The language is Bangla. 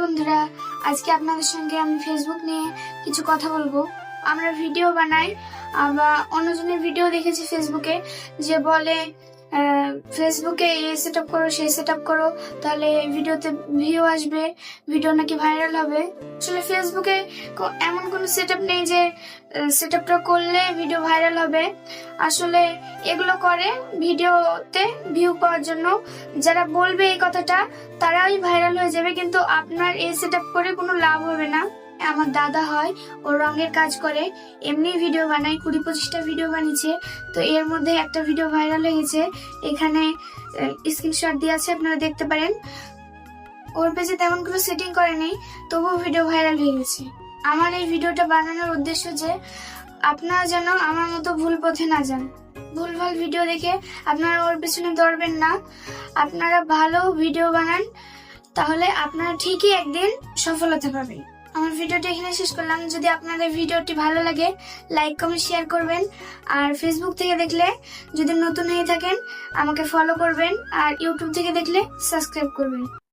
বন্ধুরা, আজকে আপনাদের সঙ্গে আমি ফেসবুক নিয়ে কিছু কথা বলবো। আমরা ভিডিও বানাই বা অন্যজনের ভিডিও দেখেছি ফেসবুকে, যে বলে ফেসবুকে এই সেট আপ করো, সেই সেট আপ করো, তাহলে ভিডিওতে ভিউ আসবে, ভিডিও নাকি ভাইরাল হবে। আসলে ফেসবুকে এমন কোনো সেট আপ নেই যে সেট আপটা করলে ভিডিও ভাইরাল হবে। আসলে এগুলো করে ভিডিওতে ভিউ পাওয়ার জন্য। যারা বলবে এই কথাটা তারাই ভাইরাল হয়ে যাবে, কিন্তু আপনার এই সেট আপ করে কোনো লাভ হবে না। আমার দাদা হয়, ও রঙের কাজ করে, এমনি ভিডিও বানায়, 20-25টা ভিডিও বানিয়েছে। তো এর মধ্যে একটা ভিডিও ভাইরাল হয়ে গেছে, এখানে স্ক্রিনশট দিয়ে আছে, আপনারা দেখতে পারেন। ওর পেজে তেমন কোনো সেটিং করেনি, তবুও ভিডিও ভাইরাল হয়ে গেছে। আমার এই ভিডিওটা বানানোর উদ্দেশ্য যে আপনারা যেন আমার মতো ভুল পথে না যান। ভুলভাল ভিডিও দেখে আপনারা ওর পেছনে দৌড়বেন না। আপনারা ভালো ভিডিও বানান, তাহলে আপনারা ঠিকই একদিন সফলতা পাবেন। আমার ভিডিওটা এখানে শেষ করলাম। যদি আপনাদের ভিডিওটি ভালো লাগে, লাইক কমেন্ট শেয়ার করবেন। আর ফেসবুক থেকে দেখলে যদি নতুন হয়ে থাকেন আমাকে ফলো করবেন, আর ইউটিউব থেকে দেখলে সাবস্ক্রাইব করবেন।